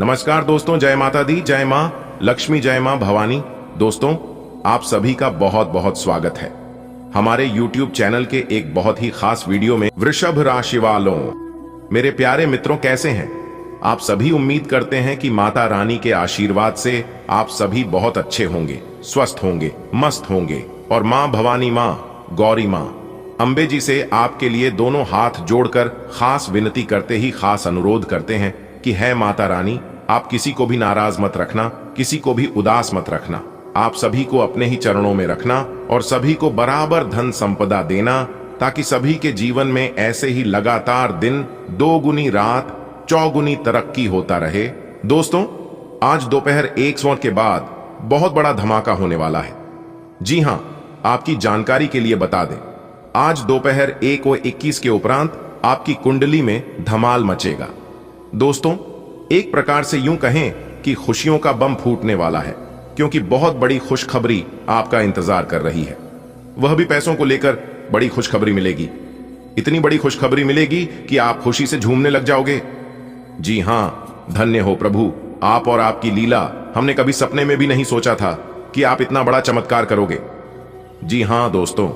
नमस्कार दोस्तों, जय माता दी, जय माँ लक्ष्मी, जय माँ भवानी। दोस्तों, आप सभी का बहुत बहुत स्वागत है हमारे YouTube चैनल के एक बहुत ही खास वीडियो में। वृषभ राशि वालों, मेरे प्यारे मित्रों, कैसे हैं आप सभी? उम्मीद करते हैं कि माता रानी के आशीर्वाद से आप सभी बहुत अच्छे होंगे, स्वस्थ होंगे, मस्त होंगे। और माँ भवानी, माँ गौरी, माँ अंबे जी से आपके लिए दोनों हाथ जोड़कर खास विनती करते ही खास अनुरोध करते हैं कि है माता रानी, आप किसी को भी नाराज मत रखना, किसी को भी उदास मत रखना। आप सभी को अपने ही चरणों में रखना और सभी को बराबर धन संपदा देना, ताकि सभी के जीवन में ऐसे ही लगातार दिन, दोगुनी रात, चौगुनी तरक्की होता रहे। दोस्तों, आज दोपहर 1 के बाद बहुत बड़ा धमाका होने वाला है। जी हां, आपकी जानकारी के लिए बता दें, आज दोपहर 1:21 के उपरांत आपकी कुंडली में धमाल मचेगा। दोस्तों, एक प्रकार से यूं कहें कि खुशियों का बम फूटने वाला है, क्योंकि बहुत बड़ी खुशखबरी आपका इंतजार कर रही है। वह भी पैसों को लेकर बड़ी खुशखबरी मिलेगी। इतनी बड़ी खुशखबरी मिलेगी कि आप खुशी से झूमने लग जाओगे। जी हां, धन्य हो प्रभु, आप और आपकी लीला। हमने कभी सपने में भी नहीं सोचा था कि आप इतना बड़ा चमत्कार करोगे। जी हां दोस्तों,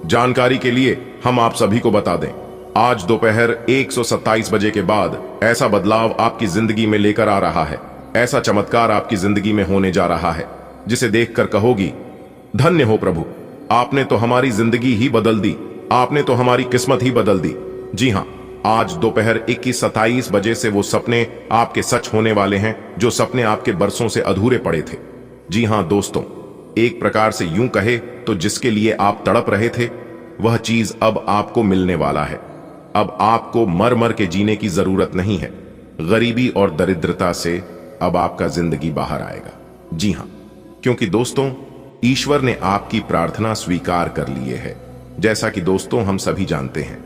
जानकारी के लिए हम आप सभी को बता दें, आज दोपहर 127 बजे के बाद ऐसा बदलाव आपकी जिंदगी में लेकर आ रहा है, ऐसा चमत्कार आपकी जिंदगी में होने जा रहा है, जिसे देखकर कहोगी, धन्य हो प्रभु, आपने तो हमारी जिंदगी ही बदल दी, आपने तो हमारी किस्मत ही बदल दी। जी हां, आज दोपहर 21:27 बजे से वो सपने आपके सच होने वाले हैं, जो सपने आपके बरसों से अधूरे पड़े थे। जी हां दोस्तों, एक प्रकार से यूं कहे तो जिसके लिए आप तड़प रहे थे, वह चीज अब आपको मिलने वाला है। अब आपको मर मर के जीने की जरूरत नहीं है। गरीबी और दरिद्रता से अब आपका जिंदगी बाहर आएगा। जी हां, क्योंकि दोस्तों, ईश्वर ने आपकी प्रार्थना स्वीकार कर लिए है, जैसा कि दोस्तों हम सभी जानते हैं।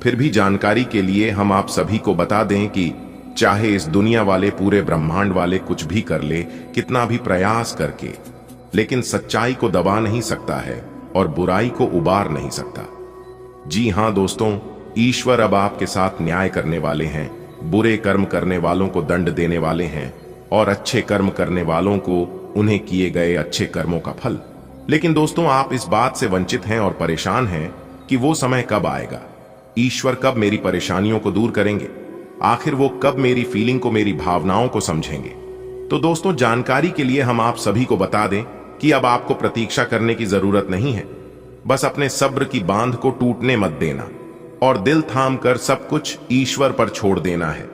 फिर भी जानकारी के लिए हम आप सभी को बता दें कि चाहे इस दुनिया वाले, पूरे ब्रह्मांड वाले कुछ भी कर ले, कितना भी प्रयास करके, लेकिन सच्चाई को दबा नहीं सकता है और बुराई को उबार नहीं सकता। जी हां दोस्तों, ईश्वर अब आपके साथ न्याय करने वाले हैं। बुरे कर्म करने वालों को दंड देने वाले हैं और अच्छे कर्म करने वालों को उन्हें किए गए अच्छे कर्मों का फल। लेकिन दोस्तों, आप इस बात से वंचित हैं और परेशान हैं कि वो समय कब आएगा, ईश्वर कब मेरी परेशानियों को दूर करेंगे, आखिर वो कब मेरी फीलिंग को, मेरी भावनाओं को समझेंगे। तो दोस्तों, जानकारी के लिए हम आप सभी को बता दें कि अब आपको प्रतीक्षा करने की जरूरत नहीं है। बस अपने सब्र की बांध को टूटने मत देना और दिल थाम कर सब कुछ ईश्वर पर छोड़ देना है,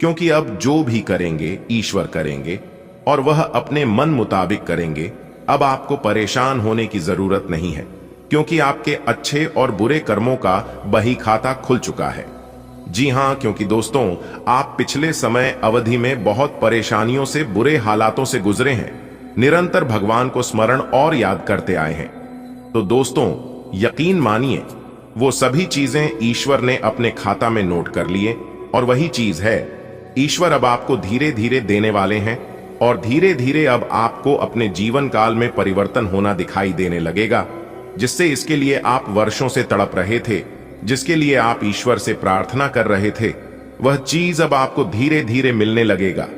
क्योंकि अब जो भी करेंगे ईश्वर करेंगे और वह अपने मन मुताबिक करेंगे। अब आपको परेशान होने की जरूरत नहीं है, क्योंकि आपके अच्छे और बुरे कर्मों का बही खाता खुल चुका है। जी हां, क्योंकि दोस्तों, आप पिछले समय अवधि में बहुत परेशानियों से, बुरे हालातों से गुजरे हैं, निरंतर भगवान को स्मरण और याद करते आए हैं। तो दोस्तों, यकीन मानिए, वो सभी चीजें ईश्वर ने अपने खाता में नोट कर लिए और वही चीज है, ईश्वर अब आपको धीरे धीरे देने वाले हैं और धीरे धीरे अब आपको अपने जीवन काल में परिवर्तन होना दिखाई देने लगेगा, जिससे इसके लिए आप वर्षों से तड़प रहे थे, जिसके लिए आप ईश्वर से प्रार्थना कर रहे थे, वह चीज अब आपको धीरे धीरे मिलने लगेगा।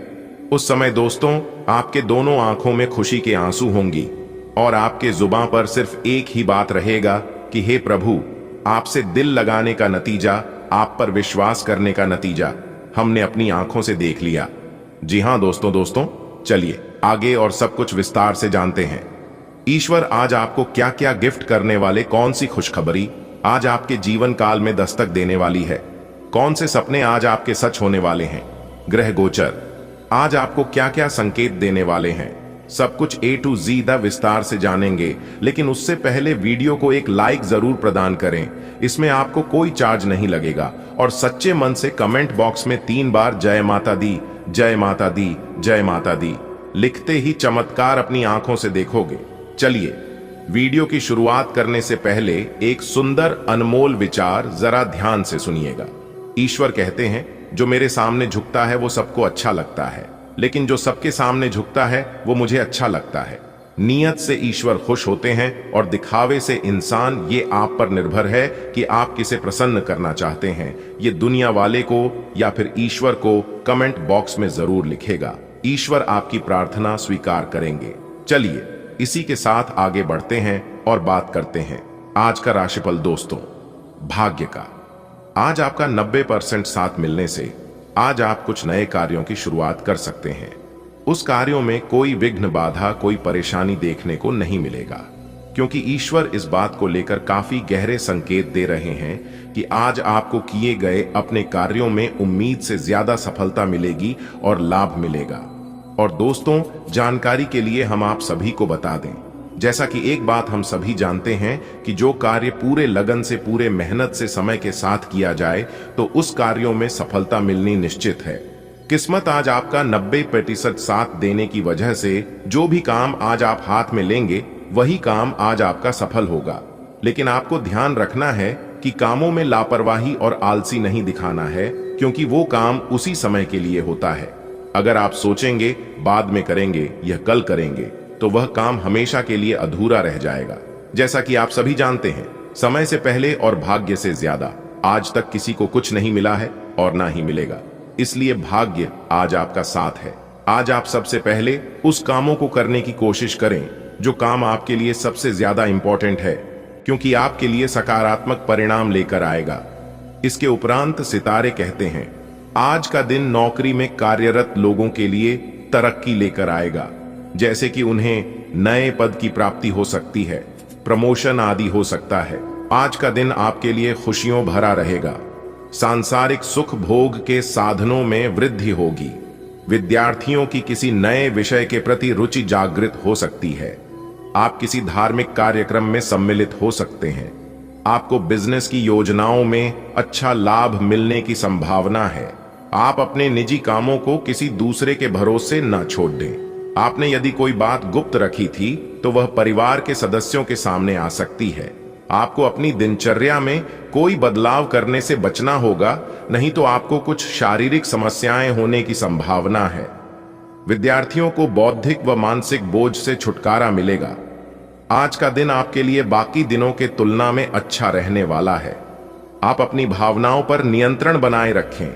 उस समय दोस्तों, आपके दोनों आंखों में खुशी के आंसू होंगी और आपके जुबान पर सिर्फ एक ही बात रहेगा कि हे प्रभु, आपसे दिल लगाने का नतीजा, आप पर विश्वास करने का नतीजा हमने अपनी आंखों से देख लिया। जी हां दोस्तों, चलिए आगे और सब कुछ विस्तार से जानते हैं। ईश्वर आज आपको क्या क्या गिफ्ट करने वाले, कौन सी खुशखबरी आज आपके जीवन काल में दस्तक देने वाली है, कौन से सपने आज आपके सच होने वाले हैं, ग्रह गोचर आज आपको क्या क्या संकेत देने वाले हैं, सब कुछ A to Z विस्तार से जानेंगे। लेकिन उससे पहले वीडियो को एक लाइक जरूर प्रदान करें, इसमें आपको कोई चार्ज नहीं लगेगा। और सच्चे मन से कमेंट बॉक्स में 3 बार जय माता दी, जय माता दी, जय माता दी लिखते ही चमत्कार अपनी आंखों से देखोगे। चलिए, वीडियो की शुरुआत करने से पहले एक सुंदर अनमोल विचार जरा ध्यान से सुनिएगा। ईश्वर कहते हैं, जो मेरे सामने झुकता है वो सबको अच्छा लगता है, लेकिन जो सबके सामने झुकता है वो मुझे अच्छा लगता है। नियत से ईश्वर खुश होते हैं और दिखावे से इंसान। ये आप पर निर्भर है कि आप किसे प्रसन्न करना चाहते हैं। ये दुनिया वाले को या फिर ईश्वर को कमेंट बॉक्स में जरूर लिखेगा। ईश्वर आपकी प्रार्थना स्वीकार करेंगे। चलिए इसी के साथ आगे बढ़ते हैं और बात करते हैं आज का राशिफल। दोस्तों, भाग्य का आज आपका 90% साथ मिलने से आज आप कुछ नए कार्यों की शुरुआत कर सकते हैं। उस कार्यों में कोई विघ्न बाधा, कोई परेशानी देखने को नहीं मिलेगा, क्योंकि ईश्वर इस बात को लेकर काफी गहरे संकेत दे रहे हैं कि आज आपको किए गए अपने कार्यों में उम्मीद से ज्यादा सफलता मिलेगी और लाभ मिलेगा। और दोस्तों, जानकारी के लिए हम आप सभी को बता दें, जैसा कि एक बात हम सभी जानते हैं कि जो कार्य पूरे लगन से, पूरे मेहनत से, समय के साथ किया जाए तो उस कार्यों में सफलता मिलनी निश्चित है। किस्मत आज आपका 90% साथ देने की वजह से जो भी काम आज आप हाथ में लेंगे वही काम आज आपका सफल होगा। लेकिन आपको ध्यान रखना है कि कामों में लापरवाही और आलसी नहीं दिखाना है, क्योंकि वो काम उसी समय के लिए होता है। अगर आप सोचेंगे बाद में करेंगे, यह कल करेंगे, तो वह काम हमेशा के लिए अधूरा रह जाएगा। जैसा कि आप सभी जानते हैं, समय से पहले और भाग्य से ज्यादा आज तक किसी को कुछ नहीं मिला है और ना ही मिलेगा। इसलिए भाग्य आज आपका साथ है। आज आप सबसे पहले उस कामों को करने की कोशिश करें जो काम आपके लिए सबसे ज्यादा इंपॉर्टेंट है, क्योंकि आपके लिए सकारात्मक परिणाम लेकर आएगा। इसके उपरांत सितारे कहते हैं, आज का दिन नौकरी में कार्यरत लोगों के लिए तरक्की लेकर आएगा, जैसे कि उन्हें नए पद की प्राप्ति हो सकती है, प्रमोशन आदि हो सकता है। आज का दिन आपके लिए खुशियों भरा रहेगा। सांसारिक सुख भोग के साधनों में वृद्धि होगी। विद्यार्थियों की किसी नए विषय के प्रति रुचि जागृत हो सकती है। आप किसी धार्मिक कार्यक्रम में सम्मिलित हो सकते हैं। आपको बिजनेस की योजनाओं में अच्छा लाभ मिलने की संभावना है। आप अपने निजी कामों को किसी दूसरे के भरोसे न छोड़ दें। आपने यदि कोई बात गुप्त रखी थी तो वह परिवार के सदस्यों के सामने आ सकती है। आपको अपनी दिनचर्या में कोई बदलाव करने से बचना होगा, नहीं तो आपको कुछ शारीरिक समस्याएं होने की संभावना है। विद्यार्थियों को बौद्धिक व मानसिक बोझ से छुटकारा मिलेगा। आज का दिन आपके लिए बाकी दिनों के तुलना में अच्छा रहने वाला है। आप अपनी भावनाओं पर नियंत्रण बनाए रखें।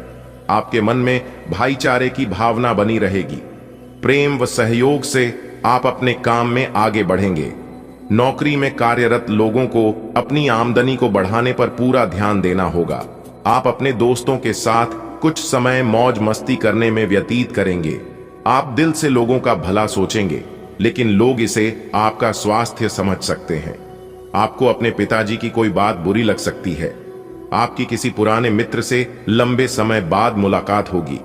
आपके मन में भाईचारे की भावना बनी रहेगी। प्रेम व सहयोग से आप अपने काम में आगे बढ़ेंगे। नौकरी में कार्यरत लोगों को अपनी आमदनी को बढ़ाने पर पूरा ध्यान देना होगा। आप अपने दोस्तों के साथ कुछ समय मौज मस्ती करने में व्यतीत करेंगे। आप दिल से लोगों का भला सोचेंगे, लेकिन लोग इसे आपका स्वास्थ्य समझ सकते हैं। आपको अपने पिताजी की कोई बात बुरी लग सकती है। आपकी किसी पुराने मित्र से लंबे समय बाद मुलाकात होगी।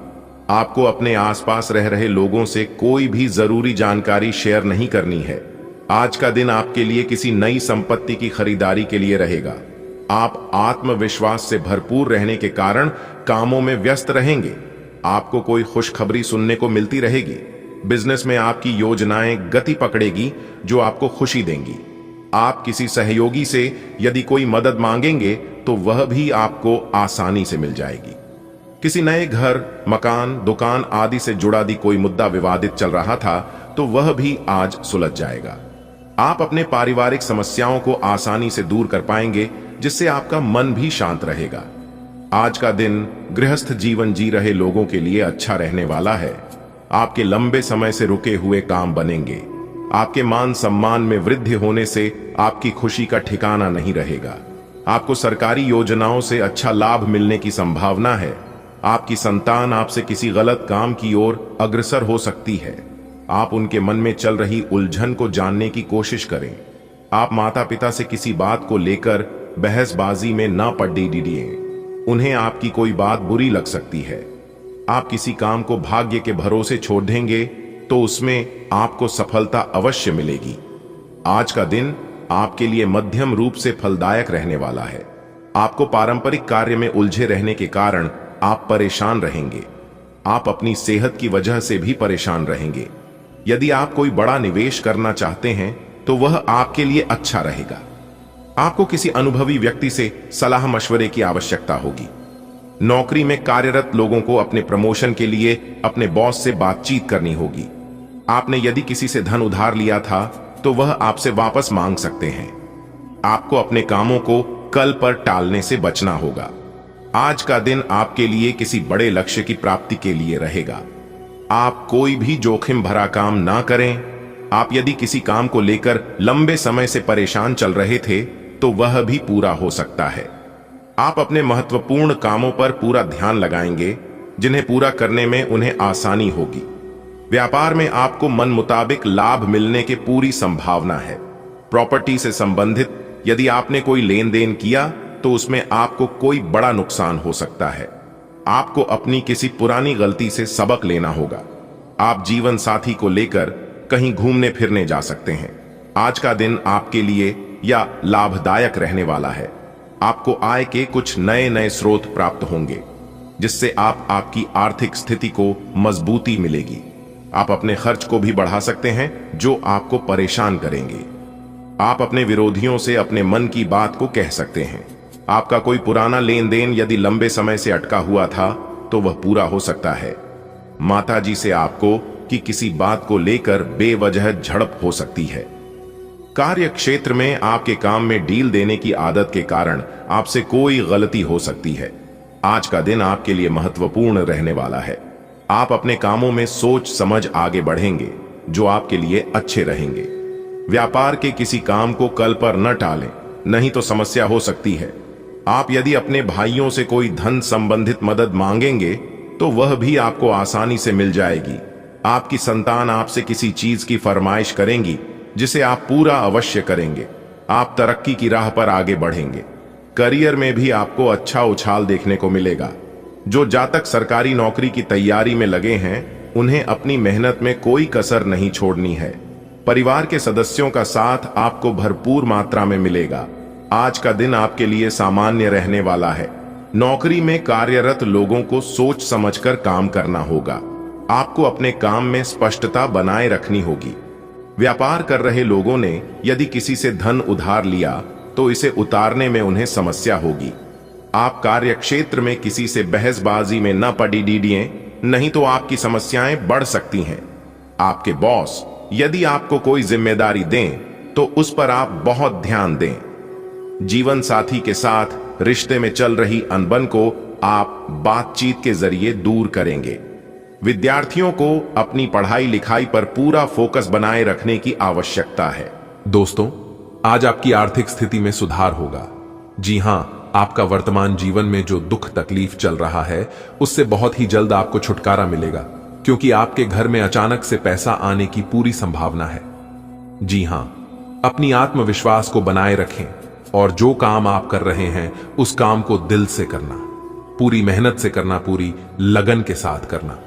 आपको अपने आसपास रह रहे लोगों से कोई भी जरूरी जानकारी शेयर नहीं करनी है। आज का दिन आपके लिए किसी नई संपत्ति की खरीदारी के लिए रहेगा। आप आत्मविश्वास से भरपूर रहने के कारण कामों में व्यस्त रहेंगे। आपको कोई खुशखबरी सुनने को मिलती रहेगी। बिजनेस में आपकी योजनाएं गति पकड़ेगी जो आपको खुशी देंगी। आप किसी सहयोगी से यदि कोई मदद मांगेंगे तो वह भी आपको आसानी से मिल जाएगी। किसी नए घर, मकान, दुकान आदि से जुड़ा यदि कोई मुद्दा विवादित चल रहा था तो वह भी आज सुलझ जाएगा। आप अपने पारिवारिक समस्याओं को आसानी से दूर कर पाएंगे, जिससे आपका मन भी शांत रहेगा। आज का दिन गृहस्थ जीवन जी रहे लोगों के लिए अच्छा रहने वाला है। आपके लंबे समय से रुके हुए काम बनेंगे। आपके मान सम्मान में वृद्धि होने से आपकी खुशी का ठिकाना नहीं रहेगा। आपको सरकारी योजनाओं से अच्छा लाभ मिलने की संभावना है। आपकी संतान आपसे किसी गलत काम की ओर अग्रसर हो सकती है। आप उनके मन में चल रही उलझन को जानने की कोशिश करें। आप माता पिता से किसी बात को लेकर बहसबाजी में ना पड़ दीजिए। उन्हें आपकी कोई बात बुरी लग सकती है। आप किसी काम को भाग्य के भरोसे छोड़ देंगे तो उसमें आपको सफलता अवश्य मिलेगी। आज का दिन आपके लिए मध्यम रूप से फलदायक रहने वाला है। आपको पारंपरिक कार्य में उलझे रहने के कारण आप परेशान रहेंगे। आप अपनी सेहत की वजह से भी परेशान रहेंगे। यदि आप कोई बड़ा निवेश करना चाहते हैं तो वह आपके लिए अच्छा रहेगा। आपको किसी अनुभवी व्यक्ति से सलाह मशवरे की आवश्यकता होगी। नौकरी में कार्यरत लोगों को अपने प्रमोशन के लिए अपने बॉस से बातचीत करनी होगी। आपने यदि किसी से धन उधार लिया था तो वह आपसे वापस मांग सकते हैं। आपको अपने कामों को कल पर टालने से बचना होगा। आज का दिन आपके लिए किसी बड़े लक्ष्य की प्राप्ति के लिए रहेगा। आप कोई भी जोखिम भरा काम ना करें। आप यदि किसी काम को लेकर लंबे समय से परेशान चल रहे थे तो वह भी पूरा हो सकता है। आप अपने महत्वपूर्ण कामों पर पूरा ध्यान लगाएंगे, जिन्हें पूरा करने में उन्हें आसानी होगी। व्यापार में आपको मन मुताबिक लाभ मिलने की पूरी संभावना है। प्रॉपर्टी से संबंधित यदि आपने कोई लेन देन किया तो उसमें आपको कोई बड़ा नुकसान हो सकता है। आपको अपनी किसी पुरानी गलती से सबक लेना होगा। आप जीवन साथी को लेकर कहीं घूमने फिरने जा सकते हैं। आज का दिन आपके लिए या लाभदायक रहने वाला है। आपको आय के कुछ नए नए स्रोत प्राप्त होंगे, जिससे आपकी आर्थिक स्थिति को मजबूती मिलेगी। आप अपने खर्च को भी बढ़ा सकते हैं, जो आपको परेशान करेंगे। आप अपने विरोधियों से अपने मन की बात को कह सकते हैं। आपका कोई पुराना लेन देन यदि लंबे समय से अटका हुआ था तो वह पूरा हो सकता है। माताजी से आपको कि किसी बात को लेकर बेवजह झड़प हो सकती है। कार्य क्षेत्र में आपके काम में डील देने की आदत के कारण आपसे कोई गलती हो सकती है। आज का दिन आपके लिए महत्वपूर्ण रहने वाला है। आप अपने कामों में सोच समझ आगे बढ़ेंगे, जो आपके लिए अच्छे रहेंगे। व्यापार के किसी काम को कल पर न टालें, नहीं तो समस्या हो सकती है। आप यदि अपने भाइयों से कोई धन संबंधित मदद मांगेंगे तो वह भी आपको आसानी से मिल जाएगी। आपकी संतान आपसे किसी चीज की फरमाइश करेंगी, जिसे आप पूरा अवश्य करेंगे। आप तरक्की की राह पर आगे बढ़ेंगे। करियर में भी आपको अच्छा उछाल देखने को मिलेगा। जो जातक सरकारी नौकरी की तैयारी में लगे हैं, उन्हें अपनी मेहनत में कोई कसर नहीं छोड़नी है। परिवार के सदस्यों का साथ आपको भरपूर मात्रा में मिलेगा। आज का दिन आपके लिए सामान्य रहने वाला है। नौकरी में कार्यरत लोगों को सोच समझकर काम करना होगा। आपको अपने काम में स्पष्टता बनाए रखनी होगी। व्यापार कर रहे लोगों ने यदि किसी से धन उधार लिया तो इसे उतारने में उन्हें समस्या होगी। आप कार्य क्षेत्र में किसी से बहसबाजी में न पड़ी डीडिए, नहीं तो आपकी समस्याएं बढ़ सकती हैं। आपके बॉस यदि आपको कोई जिम्मेदारी दें तो उस पर आप बहुत ध्यान दें। जीवन साथी के साथ रिश्ते में चल रही अनबन को आप बातचीत के जरिए दूर करेंगे। विद्यार्थियों को अपनी पढ़ाई लिखाई पर पूरा फोकस बनाए रखने की आवश्यकता है। दोस्तों, आज आपकी आर्थिक स्थिति में सुधार होगा। जी हां, आपका वर्तमान जीवन में जो दुख तकलीफ चल रहा है, उससे बहुत ही जल्द आपको छुटकारा मिलेगा, क्योंकि आपके घर में अचानक से पैसा आने की पूरी संभावना है। जी हां, अपनी आत्मविश्वास को बनाए रखें और जो काम आप कर रहे हैं उस काम को दिल से करना, पूरी मेहनत से करना, पूरी लगन के साथ करना,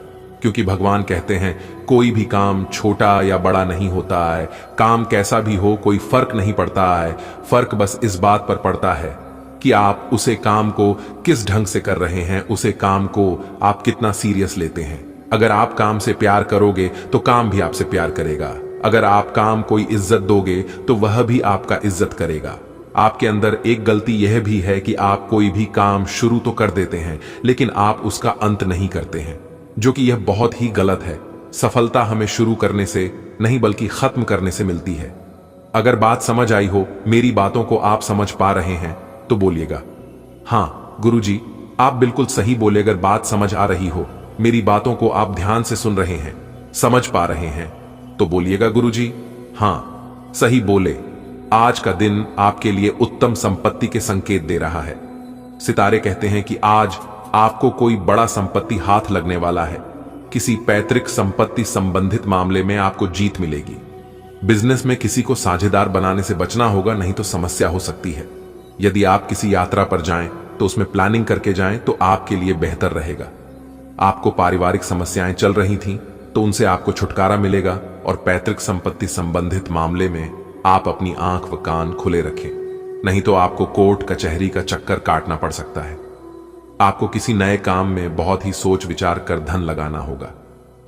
क्योंकि भगवान कहते हैं कोई भी काम छोटा या बड़ा नहीं होता है। काम कैसा भी हो कोई फर्क नहीं पड़ता है। फर्क बस इस बात पर पड़ता है कि आप उसे काम को किस ढंग से कर रहे हैं, उसे काम को आप कितना सीरियस लेते हैं। अगर आप काम से प्यार करोगे तो काम भी आपसे प्यार करेगा। अगर आप काम कोई इज्जत दोगे तो वह भी आपका इज्जत करेगा। आपके अंदर एक गलती यह भी है कि आप कोई भी काम शुरू तो कर देते हैं, लेकिन आप उसका अंत नहीं करते हैं, जो कि यह बहुत ही गलत है। सफलता हमें शुरू करने से नहीं बल्कि खत्म करने से मिलती है। अगर बात समझ आई हो, मेरी बातों को आप समझ पा रहे हैं तो बोलिएगा हाँ गुरुजी, आप बिल्कुल सही बोले। अगर बात समझ आ रही हो, मेरी बातों को आप ध्यान से सुन रहे हैं, समझ पा रहे हैं तो बोलिएगा गुरुजी हाँ सही बोले। आज का दिन आपके लिए उत्तम संपत्ति के संकेत दे रहा है। सितारे कहते हैं कि आज आपको कोई बड़ा संपत्ति हाथ लगने वाला है। किसी पैतृक संपत्ति संबंधित मामले में आपको जीत मिलेगी। बिजनेस में किसी को साझेदार बनाने से बचना होगा, नहीं तो समस्या हो सकती है। यदि आप किसी यात्रा पर जाएं तो उसमें प्लानिंग करके जाएं तो आपके लिए बेहतर रहेगा। आपको पारिवारिक समस्याएं चल रही थीं तो उनसे आपको छुटकारा मिलेगा, और पैतृक संपत्ति संबंधित मामले में आप अपनी आंख व कान खुले रखें, नहीं तो आपको कोर्ट कचहरी का चक्कर काटना पड़ सकता है। आपको किसी नए काम में बहुत ही सोच विचार कर धन लगाना होगा।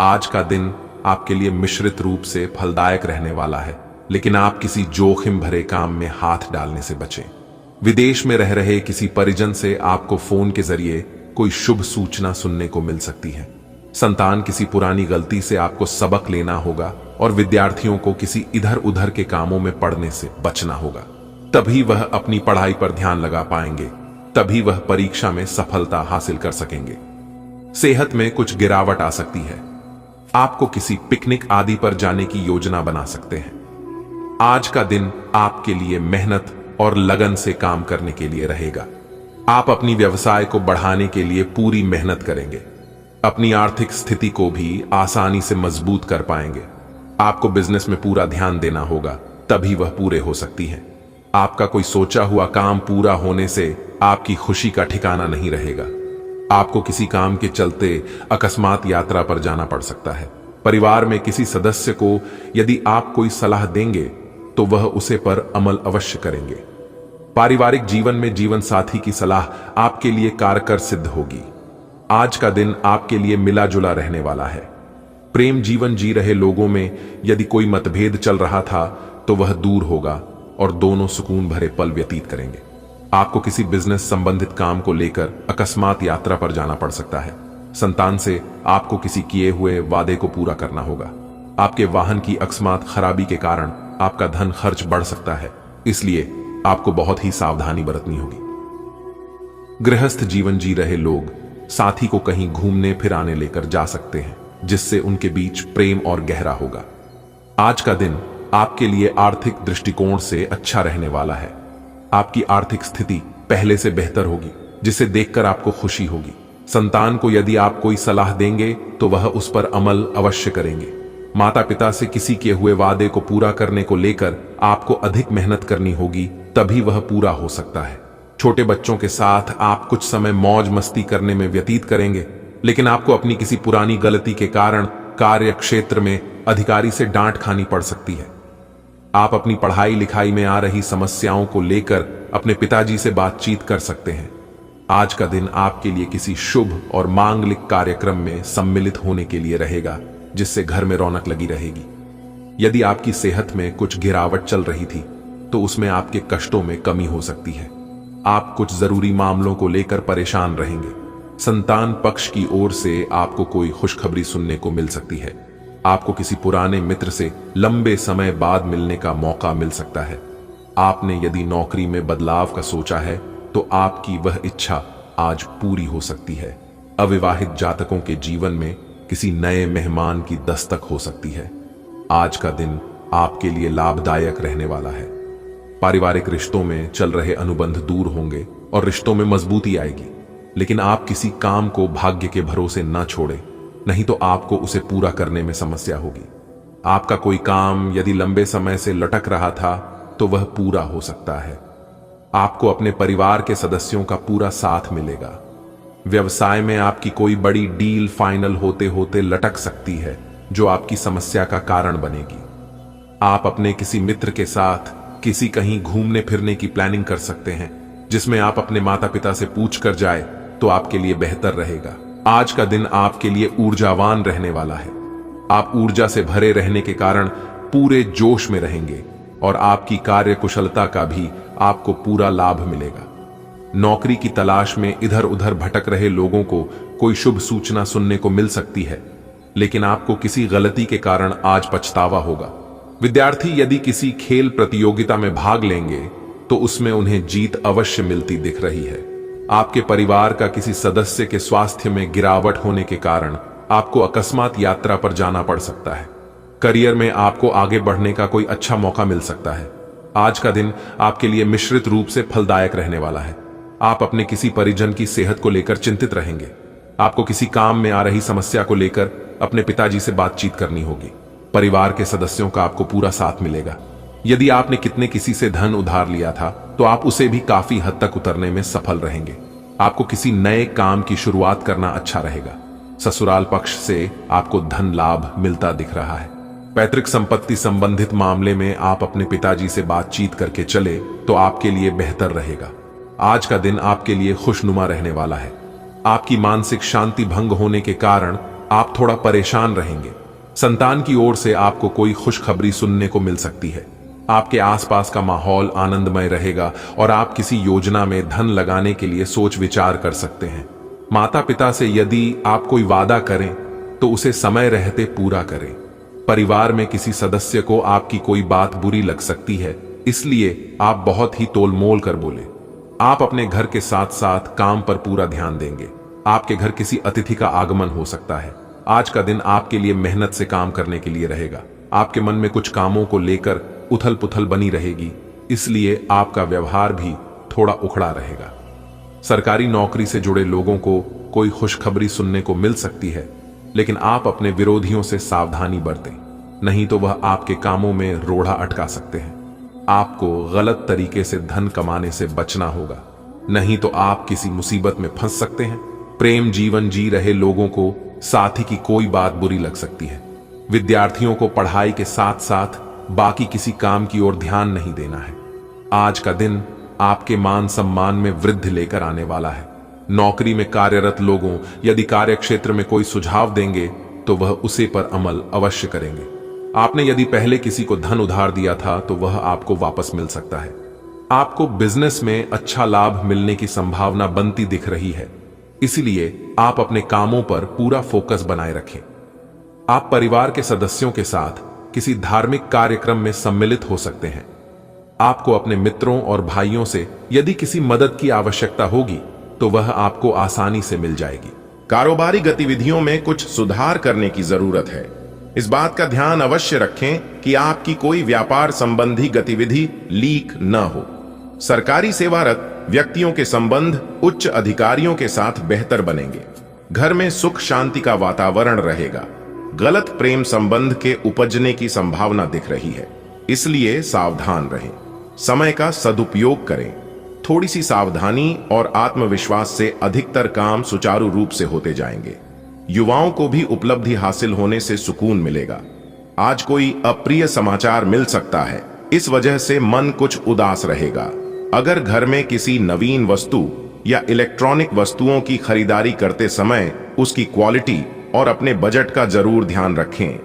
आज का दिन आपके लिए मिश्रित रूप से फलदायक रहने वाला है, लेकिन आप किसी जोखिम भरे काम में हाथ डालने से बचें। विदेश में रह रहे किसी परिजन से आपको फोन के जरिए कोई शुभ सूचना सुनने को मिल सकती है। संतान किसी पुरानी गलती से आपको सबक लेना होगा और विद्यार्थियों को किसी इधर उधर के कामों में पड़ने से बचना होगा। तभी वह अपनी पढ़ाई पर ध्यान लगा पाएंगे, तभी वह परीक्षा में सफलता हासिल कर सकेंगे। सेहत में कुछ गिरावट आ सकती है। आपको किसी पिकनिक आदि पर जाने की योजना बना सकते हैं। आज का दिन आपके लिए मेहनत और लगन से काम करने के लिए रहेगा। आप अपनी व्यवसाय को बढ़ाने के लिए पूरी मेहनत करेंगे। अपनी आर्थिक स्थिति को भी आसानी से मजबूत कर पाएंगे। आपको बिजनेस में पूरा ध्यान देना होगा, तभी वह पूरे हो सकती हैं। आपका कोई सोचा हुआ काम पूरा होने से आपकी खुशी का ठिकाना नहीं रहेगा। आपको किसी काम के चलते अकस्मात यात्रा पर जाना पड़ सकता है। परिवार में किसी सदस्य को यदि आप कोई सलाह देंगे तो वह उसे पर अमल अवश्य करेंगे। पारिवारिक जीवन में जीवन साथी की सलाह आपके लिए कारगर सिद्ध होगी। आज का दिन आपके लिए मिला जुला रहने वाला है। प्रेम जीवन जी रहे लोगों में यदि कोई मतभेद चल रहा था तो वह दूर होगा और दोनों सुकून भरे पल व्यतीत करेंगे। आपको किसी बिजनेस संबंधित काम को लेकर अकस्मात यात्रा पर जाना पड़ सकता है। संतान से आपको किसी किए हुए वादे को पूरा करना होगा। आपके वाहन की अकस्मात खराबी के कारण आपका धन खर्च बढ़ सकता है, इसलिए आपको बहुत ही सावधानी बरतनी होगी। गृहस्थ जीवन जी रहे लोग साथी को कहीं घूमने फिराने लेकर जा सकते हैं, जिससे उनके बीच प्रेम और गहरा होगा। आज का दिन आपके लिए आर्थिक दृष्टिकोण से अच्छा रहने वाला है। आपकी आर्थिक स्थिति पहले से बेहतर होगी, जिसे देखकर आपको खुशी होगी। संतान को यदि आप कोई सलाह देंगे तो वह उस पर अमल अवश्य करेंगे। माता पिता से किसी किए हुए वादे को पूरा करने को लेकर आपको अधिक मेहनत करनी होगी, तभी वह पूरा हो सकता है। छोटे बच्चों के साथ आप कुछ समय मौज मस्ती करने में व्यतीत करेंगे, लेकिन आपको अपनी किसी पुरानी गलती के कारण कार्य क्षेत्र में अधिकारी से डांट खानी पड़ सकती है। आप अपनी पढ़ाई लिखाई में आ रही समस्याओं को लेकर अपने पिताजी से बातचीत कर सकते हैं। आज का दिन आपके लिए किसी शुभ और मांगलिक कार्यक्रम में सम्मिलित होने के लिए रहेगा, जिससे घर में रौनक लगी रहेगी। यदि आपकी सेहत में कुछ गिरावट चल रही थी तो उसमें आपके कष्टों में कमी हो सकती है। आप कुछ जरूरी मामलों को लेकर परेशान रहेंगे। संतान पक्ष की ओर से आपको कोई खुशखबरी सुनने को मिल सकती है। आपको किसी पुराने मित्र से लंबे समय बाद मिलने का मौका मिल सकता है। आपने यदि नौकरी में बदलाव का सोचा है तो आपकी वह इच्छा आज पूरी हो सकती है। अविवाहित जातकों के जीवन में किसी नए मेहमान की दस्तक हो सकती है। आज का दिन आपके लिए लाभदायक रहने वाला है। पारिवारिक रिश्तों में चल रहे अनुबंध दूर होंगे और रिश्तों में मजबूती आएगी, लेकिन आप किसी काम को भाग्य के भरोसे न छोड़ें, नहीं तो आपको उसे पूरा करने में समस्या होगी। आपका कोई काम यदि लंबे समय से लटक रहा था तो वह पूरा हो सकता है। आपको अपने परिवार के सदस्यों का पूरा साथ मिलेगा। व्यवसाय में आपकी कोई बड़ी डील फाइनल होते होते लटक सकती है, जो आपकी समस्या का कारण बनेगी। आप अपने किसी मित्र के साथ किसी कहीं घूमने फिरने की प्लानिंग कर सकते हैं, जिसमें आप अपने माता पिता से पूछ कर जाए तो आपके लिए बेहतर रहेगा। आज का दिन आपके लिए ऊर्जावान रहने वाला है। आप ऊर्जा से भरे रहने के कारण पूरे जोश में रहेंगे और आपकी कार्य कुशलता का भी आपको पूरा लाभ मिलेगा। नौकरी की तलाश में इधर उधर भटक रहे लोगों को कोई शुभ सूचना सुनने को मिल सकती है, लेकिन आपको किसी गलती के कारण आज पछतावा होगा। विद्यार्थी यदि किसी खेल प्रतियोगिता में भाग लेंगे तो उसमें उन्हें जीत अवश्य मिलती दिख रही है। आपके परिवार का किसी सदस्य के स्वास्थ्य में गिरावट होने के कारण आपको अकस्मात यात्रा पर जाना पड़ सकता है। करियर में आपको आगे बढ़ने का कोई अच्छा मौका मिल सकता है। आज का दिन आपके लिए मिश्रित रूप से फलदायक रहने वाला है। आप अपने किसी परिजन की सेहत को लेकर चिंतित रहेंगे। आपको किसी काम में आ रही समस्या को लेकर अपने पिताजी से बातचीत करनी होगी। परिवार के सदस्यों का आपको पूरा साथ मिलेगा। यदि आपने किसी से धन उधार लिया था तो आप उसे भी काफी हद तक उतरने में सफल रहेंगे। आपको किसी नए काम की शुरुआत करना अच्छा रहेगा। ससुराल पक्ष से आपको धन लाभ मिलता दिख रहा है। पैतृक संपत्ति संबंधित मामले में आप अपने पिताजी से बातचीत करके चले तो आपके लिए बेहतर रहेगा। आज का दिन आपके लिए खुशनुमा रहने वाला है। आपकी मानसिक शांति भंग होने के कारण आप थोड़ा परेशान रहेंगे। संतान की ओर से आपको कोई खुशखबरी सुनने को मिल सकती है। आपके आसपास का माहौल आनंदमय रहेगा और आप किसी योजना में धन लगाने के लिए सोच विचार कर सकते हैं। माता पिता से यदि आप कोई वादा करें तो उसे समय रहते पूरा करें। परिवार में किसी सदस्य को आपकी कोई बात बुरी लग सकती है, इसलिए आप बहुत ही तोलमोल कर बोले। आप अपने घर के साथ साथ काम पर पूरा ध्यान देंगे। आपके घर किसी अतिथि का आगमन हो सकता है। आज का दिन आपके लिए मेहनत से काम करने के लिए रहेगा। आपके मन में कुछ कामों को लेकर उथल पुथल बनी रहेगी, इसलिए आपका व्यवहार भी थोड़ा उखड़ा रहेगा। सरकारी नौकरी से जुड़े लोगों को कोई खुशखबरी सुनने को मिल सकती है, लेकिन आप अपने विरोधियों से सावधानी बरतें, नहीं तो वह आपके कामों में रोड़ा अटका सकते हैं। आपको गलत तरीके से धन कमाने से बचना होगा, नहीं तो आप किसी मुसीबत में फंस सकते हैं। प्रेम जीवन जी रहे लोगों को साथी की कोई बात बुरी लग सकती है। विद्यार्थियों को पढ़ाई के साथ साथ बाकी किसी काम की ओर ध्यान नहीं देना है। आज का दिन आपके मान सम्मान में वृद्धि लेकर आने वाला है। नौकरी में कार्यरत लोगों यदि कार्य क्षेत्र में कोई सुझाव देंगे तो वह उसे पर अमल अवश्य करेंगे। आपने यदि पहले किसी को धन उधार दिया था तो वह आपको वापस मिल सकता है। आपको बिजनेस में अच्छा लाभ मिलने की संभावना बनती दिख रही है, इसलिए आप अपने कामों पर पूरा फोकस बनाए रखें। आप परिवार के सदस्यों के साथ किसी धार्मिक कार्यक्रम में सम्मिलित हो सकते हैं। आपको अपने मित्रों और भाइयों से यदि किसी मदद की आवश्यकता होगी तो वह आपको आसानी से मिल जाएगी। कारोबारी गतिविधियों में कुछ सुधार करने की जरूरत है। इस बात का ध्यान अवश्य रखें कि आपकी कोई व्यापार संबंधी गतिविधि लीक न हो। सरकारी सेवारत व्यक्तियों के संबंध उच्च अधिकारियों के साथ बेहतर बनेंगे। घर में सुख शांति का वातावरण रहेगा। गलत प्रेम संबंध के उपजने की संभावना दिख रही है, इसलिए सावधान रहें। समय का सदुपयोग करें। थोड़ी सी सावधानी और आत्मविश्वास से अधिकतर काम सुचारू रूप से होते जाएंगे। युवाओं को भी उपलब्धि हासिल होने से सुकून मिलेगा। आज कोई अप्रिय समाचार मिल सकता है, इस वजह से मन कुछ उदास रहेगा। अगर घर में किसी नवीन वस्तु या इलेक्ट्रॉनिक वस्तुओं की खरीदारी करते समय उसकी क्वालिटी और अपने बजट का जरूर ध्यान रखें।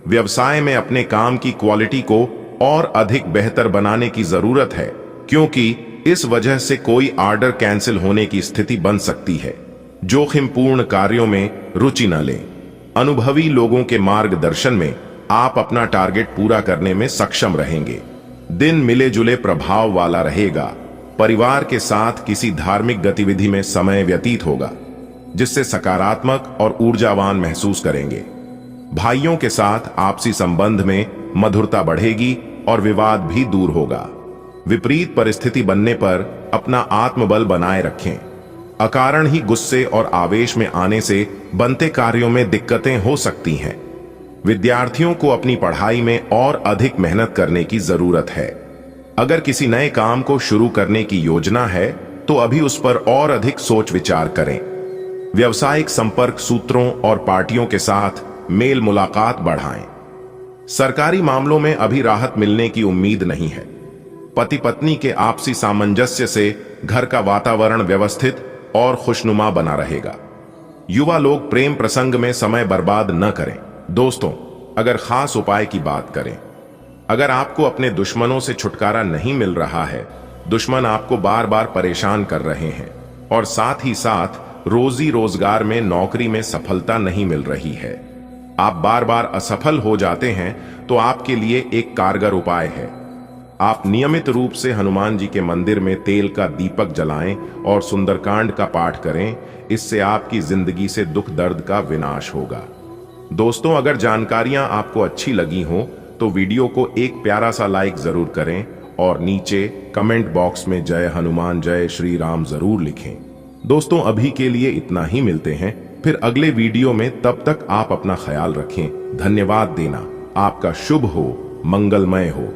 व्यवसाय में अपने काम की क्वालिटी को और अधिक बेहतर बनाने की जरूरत है, क्योंकि इस वजह से कोई ऑर्डर कैंसिल होने की स्थिति बन सकती है। जोखिमपूर्ण कार्यों में रुचि न लें। अनुभवी लोगों के मार्गदर्शन में आप अपना टारगेट पूरा करने में सक्षम रहेंगे। दिन मिले जुले प्रभाव वाला रहेगा। परिवार के साथ किसी धार्मिक गतिविधि में समय व्यतीत होगा, जिससे सकारात्मक और ऊर्जावान महसूस करेंगे। भाइयों के साथ आपसी संबंध में मधुरता बढ़ेगी और विवाद भी दूर होगा। विपरीत परिस्थिति बनने पर अपना आत्मबल बनाए रखें। अकारण ही गुस्से और आवेश में आने से बनते कार्यों में दिक्कतें हो सकती हैं। विद्यार्थियों को अपनी पढ़ाई में और अधिक मेहनत करने की जरूरत है। अगर किसी नए काम को शुरू करने की योजना है तो अभी उस पर और अधिक सोच विचार करें। व्यावसायिक संपर्क सूत्रों और पार्टियों के साथ मेल मुलाकात बढ़ाएं। सरकारी मामलों में अभी राहत मिलने की उम्मीद नहीं है। पति पत्नी के आपसी सामंजस्य से घर का वातावरण व्यवस्थित और खुशनुमा बना रहेगा। युवा लोग प्रेम प्रसंग में समय बर्बाद न करें। दोस्तों, अगर खास उपाय की बात करें, अगर आपको अपने दुश्मनों से छुटकारा नहीं मिल रहा है, दुश्मन आपको बार बार परेशान कर रहे हैं और साथ ही साथ रोजी रोजगार में नौकरी में सफलता नहीं मिल रही है, आप बार बार असफल हो जाते हैं, तो आपके लिए एक कारगर उपाय है। आप नियमित रूप से हनुमान जी के मंदिर में तेल का दीपक जलाएं और सुंदरकांड का पाठ करें। इससे आपकी जिंदगी से दुख दर्द का विनाश होगा। दोस्तों, अगर जानकारियां आपको अच्छी लगी हो तो वीडियो को एक प्यारा सा लाइक जरूर करें और नीचे कमेंट बॉक्स में जय हनुमान जय श्री राम जरूर लिखें। दोस्तों, अभी के लिए इतना ही। मिलते हैं फिर अगले वीडियो में। तब तक आप अपना ख्याल रखें। धन्यवाद देना। आपका शुभ हो, मंगलमय हो।